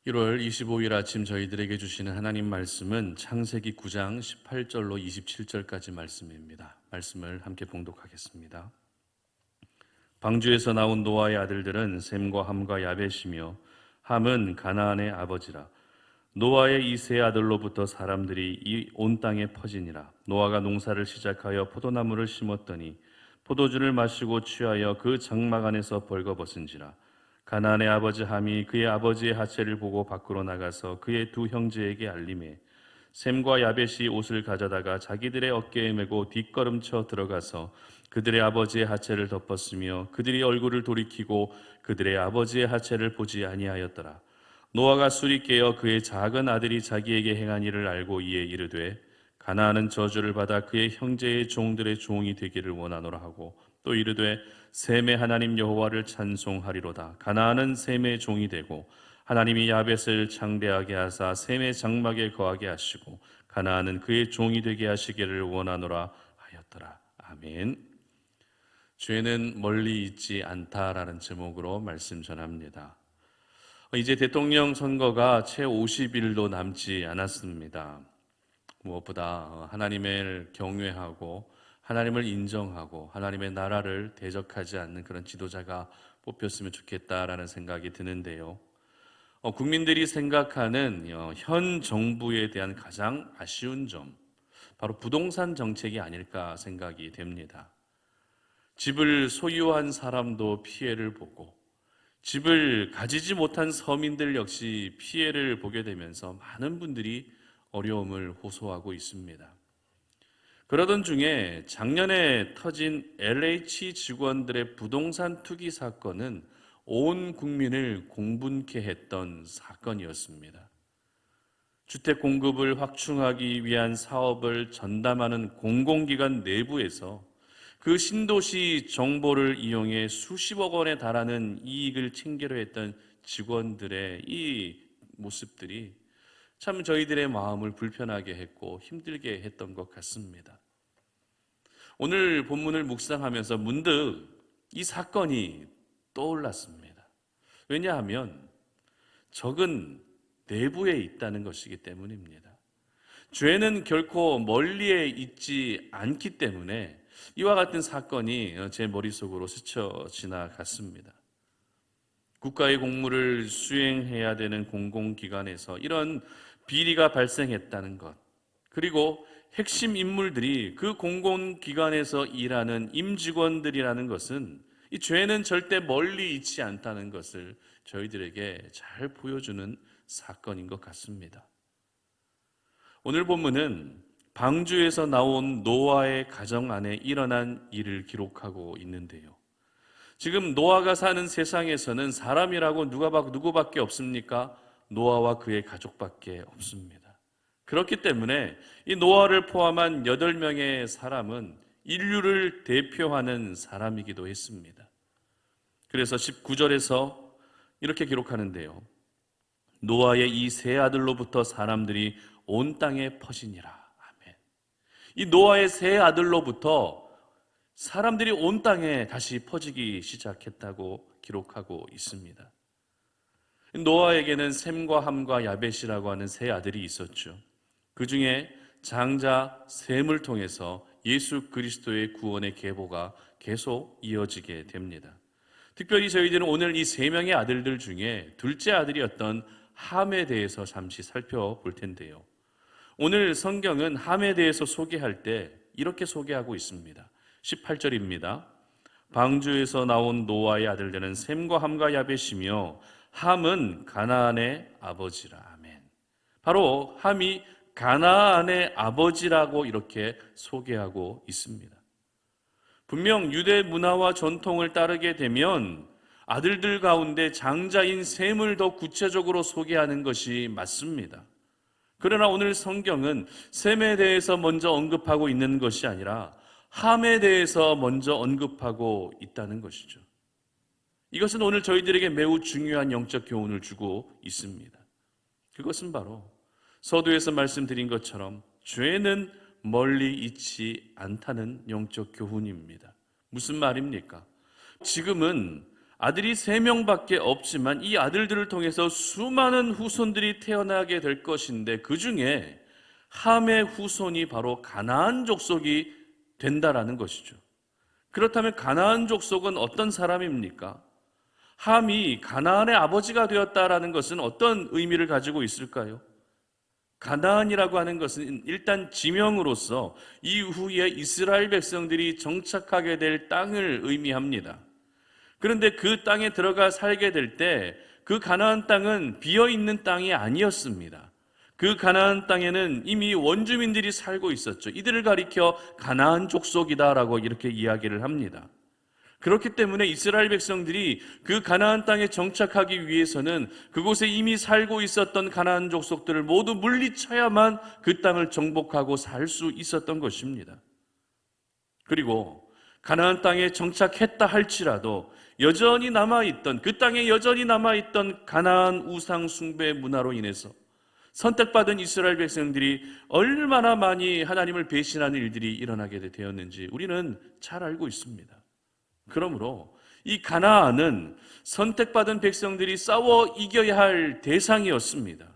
1월 25일 아침 저희들에게 주시는 하나님 말씀은 창세기 9장 18절로 27절까지 말씀입니다. 말씀을 함께 봉독하겠습니다. 방주에서 나온 노아의 아들들은 셈과 함과 야벳이며 함은 가나안의 아버지라. 노아의 이 세 아들로부터 사람들이 이 온 땅에 퍼지니라. 노아가 농사를 시작하여 포도나무를 심었더니 포도주를 마시고 취하여 그 장막 안에서 벌거벗은지라. 가나안의 아버지 함이 그의 아버지의 하체를 보고 밖으로 나가서 그의 두 형제에게 알림해 셈과 야벳이 옷을 가져다가 자기들의 어깨에 메고 뒷걸음쳐 들어가서 그들의 아버지의 하체를 덮었으며 그들이 얼굴을 돌이키고 그들의 아버지의 하체를 보지 아니하였더라. 노아가 술이 깨어 그의 작은 아들이 자기에게 행한 일을 알고 이에 이르되 가나안은 저주를 받아 그의 형제의 종들의 종이 되기를 원하노라 하고 또 이르되 셈의 하나님 여호와를 찬송하리로다. 가나안은 셈의 종이 되고 하나님이 야벳을 창대하게 하사 셈의 장막에 거하게 하시고 가나안은 그의 종이 되게 하시기를 원하노라 하였더라. 아멘. 죄는 멀리 있지 않다라는 제목으로 말씀 전합니다. 이제 대통령 선거가 채 50일도 남지 않았습니다. 무엇보다 하나님을 경외하고 하나님을 인정하고 하나님의 나라를 대적하지 않는 그런 지도자가 뽑혔으면 좋겠다라는 생각이 드는데요. 국민들이 생각하는 현 정부에 대한 가장 아쉬운 점, 바로 부동산 정책이 아닐까 생각이 됩니다. 집을 소유한 사람도 피해를 보고 집을 가지지 못한 서민들 역시 피해를 보게 되면서 많은 분들이 어려움을 호소하고 있습니다. 그러던 중에 작년에 터진 LH 직원들의 부동산 투기 사건은 온 국민을 공분케 했던 사건이었습니다. 주택 공급을 확충하기 위한 사업을 전담하는 공공기관 내부에서 그 신도시 정보를 이용해 수십억 원에 달하는 이익을 챙기려 했던 직원들의 이 모습들이 참 저희들의 마음을 불편하게 했고 힘들게 했던 것 같습니다. 오늘 본문을 묵상하면서 문득 이 사건이 떠올랐습니다. 왜냐하면 적은 내부에 있다는 것이기 때문입니다. 죄는 결코 멀리에 있지 않기 때문에 이와 같은 사건이 제 머릿속으로 스쳐 지나갔습니다. 국가의 공무를 수행해야 되는 공공기관에서 이런 비리가 발생했다는 것, 그리고 핵심 인물들이 그 공공기관에서 일하는 임직원들이라는 것은 이 죄는 절대 멀리 있지 않다는 것을 저희들에게 잘 보여주는 사건인 것 같습니다. 오늘 본문은 방주에서 나온 노아의 가정 안에 일어난 일을 기록하고 있는데요. 지금 노아가 사는 세상에서는 사람이라고 누구밖에 없습니까? 노아와 그의 가족밖에 없습니다. 그렇기 때문에 이 노아를 포함한 8명의 사람은 인류를 대표하는 사람이기도 했습니다. 그래서 19절에서 이렇게 기록하는데요. 노아의 이 세 아들로부터 사람들이 온 땅에 퍼지니라. 아멘. 이 노아의 세 아들로부터 사람들이 온 땅에 다시 퍼지기 시작했다고 기록하고 있습니다. 노아에게는 셈과 함과 야벳이라고 하는 세 아들이 있었죠. 그 중에 장자 셈을 통해서 예수 그리스도의 구원의 계보가 계속 이어지게 됩니다. 특별히 저희들은 오늘 이 세 명의 아들들 중에 둘째 아들이었던 함에 대해서 잠시 살펴볼 텐데요. 오늘 성경은 함에 대해서 소개할 때 이렇게 소개하고 있습니다. 18절입니다. 방주에서 나온 노아의 아들들은 셈과 함과 야벳이며 함은 가나안의 아버지라. 아멘. 바로 함이 가나안의 아버지라고 이렇게 소개하고 있습니다. 분명 유대 문화와 전통을 따르게 되면 아들들 가운데 장자인 셈을 더 구체적으로 소개하는 것이 맞습니다. 그러나 오늘 성경은 셈에 대해서 먼저 언급하고 있는 것이 아니라 함에 대해서 먼저 언급하고 있다는 것이죠. 이것은 오늘 저희들에게 매우 중요한 영적 교훈을 주고 있습니다. 그것은 바로 서두에서 말씀드린 것처럼 죄는 멀리 있지 않다는 영적 교훈입니다. 무슨 말입니까? 지금은 아들이 3명밖에 없지만 이 아들들을 통해서 수많은 후손들이 태어나게 될 것인데 그 중에 함의 후손이 바로 가나안 족속이 된다라는 것이죠. 그렇다면 가나안 족속은 어떤 사람입니까? 함이 가나안의 아버지가 되었다라는 것은 어떤 의미를 가지고 있을까요? 가나안이라고 하는 것은 일단 지명으로서 이후에 이스라엘 백성들이 정착하게 될 땅을 의미합니다. 그런데 그 땅에 들어가 살게 될 때 그 가나안 땅은 비어있는 땅이 아니었습니다. 그 가나안 땅에는 이미 원주민들이 살고 있었죠. 이들을 가리켜 가나안 족속이다라고 이렇게 이야기를 합니다. 그렇기 때문에 이스라엘 백성들이 그 가나안 땅에 정착하기 위해서는 그곳에 이미 살고 있었던 가나안 족속들을 모두 물리쳐야만 그 땅을 정복하고 살 수 있었던 것입니다. 그리고 가나안 땅에 정착했다 할지라도 여전히 남아있던, 그 땅에 여전히 남아있던 가나안 우상 숭배 문화로 인해서 선택받은 이스라엘 백성들이 얼마나 많이 하나님을 배신하는 일들이 일어나게 되었는지 우리는 잘 알고 있습니다. 그러므로 이 가나안은 선택받은 백성들이 싸워 이겨야 할 대상이었습니다.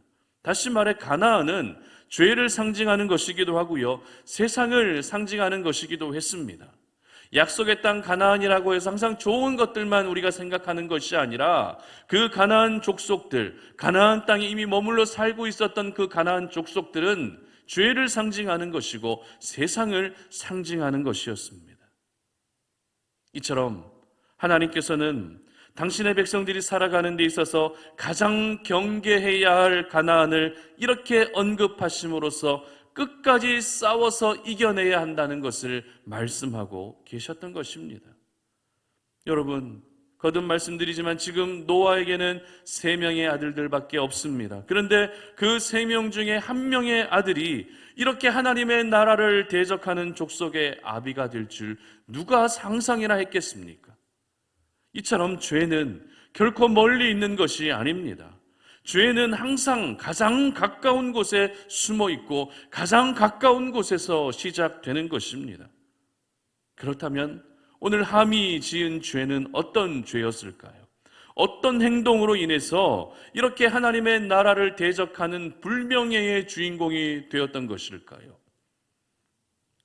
다시 말해 가나안은 죄를 상징하는 것이기도 하고요, 세상을 상징하는 것이기도 했습니다. 약속의 땅 가나안이라고 해서 항상 좋은 것들만 우리가 생각하는 것이 아니라 그 가나안 족속들, 가나안 땅에 이미 머물러 살고 있었던 그 가나안 족속들은 죄를 상징하는 것이고 세상을 상징하는 것이었습니다. 이처럼 하나님께서는 당신의 백성들이 살아가는 데 있어서 가장 경계해야 할 가나안을 이렇게 언급하심으로써 끝까지 싸워서 이겨내야 한다는 것을 말씀하고 계셨던 것입니다. 여러분, 거듭 말씀드리지만 지금 노아에게는 3명의 아들들밖에 없습니다. 그런데 그 3명 중에 1명의 아들이 이렇게 하나님의 나라를 대적하는 족속의 아비가 될 줄 누가 상상이나 했겠습니까? 이처럼 죄는 결코 멀리 있는 것이 아닙니다. 죄는 항상 가장 가까운 곳에 숨어 있고 가장 가까운 곳에서 시작되는 것입니다. 그렇다면 오늘 함이 지은 죄는 어떤 죄였을까요? 어떤 행동으로 인해서 이렇게 하나님의 나라를 대적하는 불명예의 주인공이 되었던 것일까요?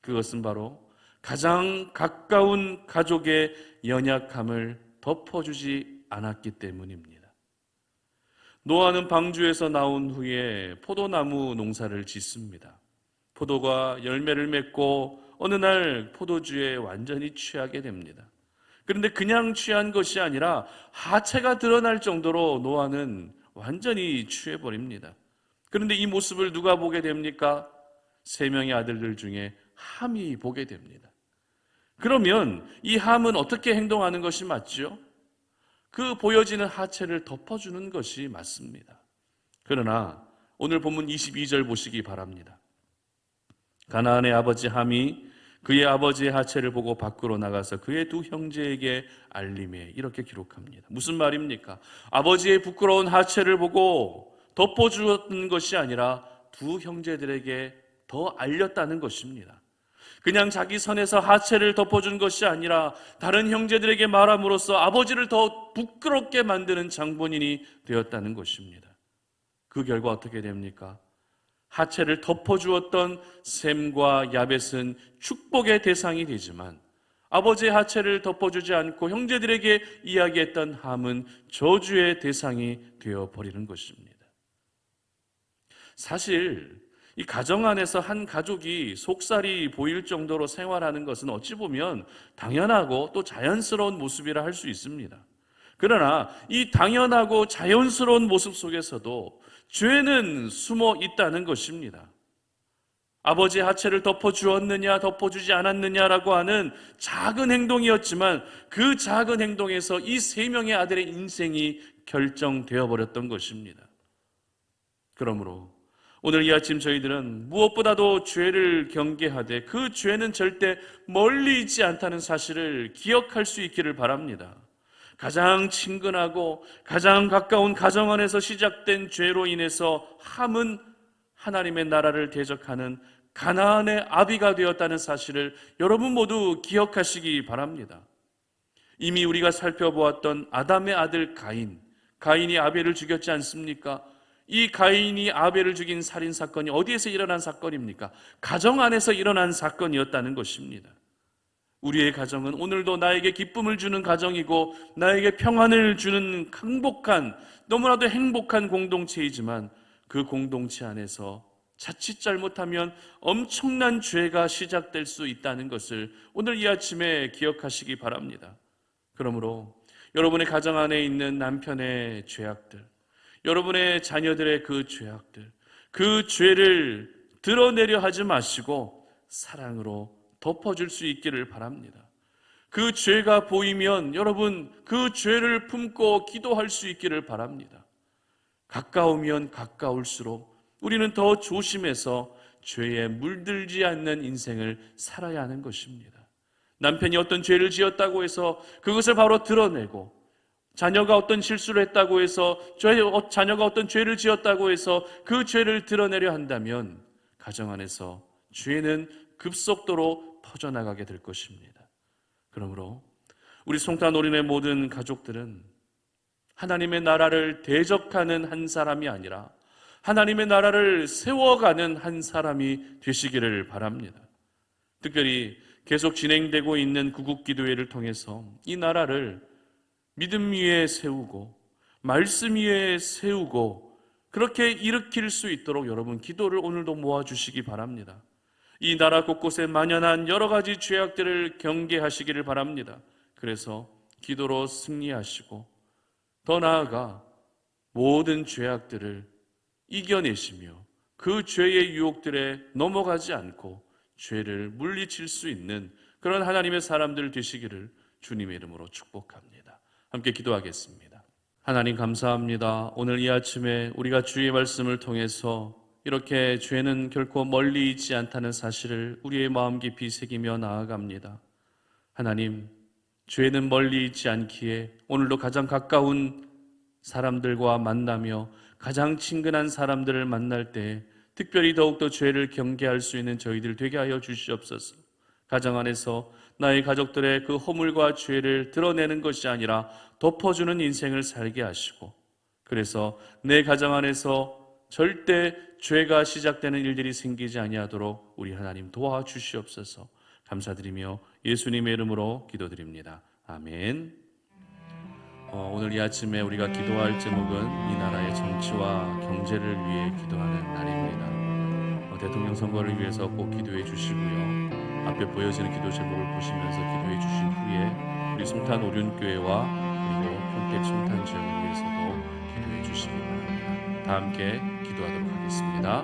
그것은 바로 가장 가까운 가족의 연약함을 덮어주지 않았기 때문입니다. 노아는 방주에서 나온 후에 포도나무 농사를 짓습니다. 포도가 열매를 맺고 어느 날 포도주에 완전히 취하게 됩니다. 그런데 그냥 취한 것이 아니라 하체가 드러날 정도로 노아는 완전히 취해버립니다. 그런데 이 모습을 누가 보게 됩니까? 3명의 아들들 중에 함이 보게 됩니다. 그러면 이 함은 어떻게 행동하는 것이 맞죠? 그 보여지는 하체를 덮어주는 것이 맞습니다. 그러나 오늘 본문 22절 보시기 바랍니다. 가나안의 아버지 함이 그의 아버지의 하체를 보고 밖으로 나가서 그의 2 형제에게 알림해, 이렇게 기록합니다. 무슨 말입니까? 아버지의 부끄러운 하체를 보고 덮어주었던 것이 아니라 2 형제들에게 더 알렸다는 것입니다. 그냥 자기 선에서 하체를 덮어준 것이 아니라 다른 형제들에게 말함으로써 아버지를 더 부끄럽게 만드는 장본인이 되었다는 것입니다. 그 결과 어떻게 됩니까? 하체를 덮어주었던 셈과 야벳은 축복의 대상이 되지만 아버지의 하체를 덮어주지 않고 형제들에게 이야기했던 함은 저주의 대상이 되어버리는 것입니다. 사실 이 가정 안에서 한 가족이 속살이 보일 정도로 생활하는 것은 어찌 보면 당연하고 또 자연스러운 모습이라 할 수 있습니다. 그러나 이 당연하고 자연스러운 모습 속에서도 죄는 숨어 있다는 것입니다. 아버지의 하체를 덮어주었느냐 덮어주지 않았느냐라고 하는 작은 행동이었지만 그 작은 행동에서 이 3명의 아들의 인생이 결정되어 버렸던 것입니다. 그러므로 오늘 이 아침 저희들은 무엇보다도 죄를 경계하되 그 죄는 절대 멀리 있지 않다는 사실을 기억할 수 있기를 바랍니다. 가장 친근하고 가장 가까운 가정 안에서 시작된 죄로 인해서 함은 하나님의 나라를 대적하는 가나안의 아비가 되었다는 사실을 여러분 모두 기억하시기 바랍니다. 이미 우리가 살펴보았던 아담의 아들 가인, 가인이 아벨을 죽였지 않습니까? 이 가인이 아벨을 죽인 살인사건이 어디에서 일어난 사건입니까? 가정 안에서 일어난 사건이었다는 것입니다. 우리의 가정은 오늘도 나에게 기쁨을 주는 가정이고 나에게 평안을 주는 행복한, 너무나도 행복한 공동체이지만 그 공동체 안에서 자칫 잘못하면 엄청난 죄가 시작될 수 있다는 것을 오늘 이 아침에 기억하시기 바랍니다. 그러므로 여러분의 가정 안에 있는 남편의 죄악들, 여러분의 자녀들의 그 죄악들, 그 죄를 드러내려 하지 마시고 사랑으로 덮어줄 수 있기를 바랍니다. 그 죄가 보이면 여러분 그 죄를 품고 기도할 수 있기를 바랍니다. 가까우면 가까울수록 우리는 더 조심해서 죄에 물들지 않는 인생을 살아야 하는 것입니다. 남편이 어떤 죄를 지었다고 해서 그것을 바로 드러내고, 자녀가 어떤 실수를 했다고 해서, 자녀가 어떤 죄를 지었다고 해서 그 죄를 드러내려 한다면 가정 안에서 죄는 급속도로 퍼져나가게 될 것입니다. 그러므로 우리 송탄 올인의 모든 가족들은 하나님의 나라를 대적하는 한 사람이 아니라 하나님의 나라를 세워가는 한 사람이 되시기를 바랍니다. 특별히 계속 진행되고 있는 구국기도회를 통해서 이 나라를 믿음 위에 세우고 말씀 위에 세우고 그렇게 일으킬 수 있도록 여러분 기도를 오늘도 모아주시기 바랍니다. 이 나라 곳곳에 만연한 여러 가지 죄악들을 경계하시기를 바랍니다. 그래서 기도로 승리하시고 더 나아가 모든 죄악들을 이겨내시며 그 죄의 유혹들에 넘어가지 않고 죄를 물리칠 수 있는 그런 하나님의 사람들 되시기를 주님의 이름으로 축복합니다. 함께 기도하겠습니다. 하나님 감사합니다. 오늘 이 아침에 우리가 주의 말씀을 통해서 이렇게 죄는 결코 멀리 있지 않다는 사실을 우리의 마음 깊이 새기며 나아갑니다. 하나님, 죄는 멀리 있지 않기에 오늘도 가장 가까운 사람들과 만나며 가장 친근한 사람들을 만날 때 특별히 더욱더 죄를 경계할 수 있는 저희들 되게 하여 주시옵소서. 가정 안에서 나의 가족들의 그 허물과 죄를 드러내는 것이 아니라 덮어주는 인생을 살게 하시고, 그래서 내 가정 안에서 절대 죄가 시작되는 일들이 생기지 아니하도록 우리 하나님 도와주시옵소서. 감사드리며 예수님의 이름으로 기도드립니다. 아멘. 오늘 이 아침에 우리가 기도할 제목은 이 나라의 정치와 경제를 위해 기도하는 날입니다. 대통령 선거를 위해서 꼭 기도해 주시고요. 앞에 보여지는 기도 제목을 보시면서 기도해 주신 후에 우리 송탄 오륜교회와 그리고 평택 송탄 지역을 위해서도 기도해 주시기 바랍니다. 다 함께 기도하도록 하겠습니다.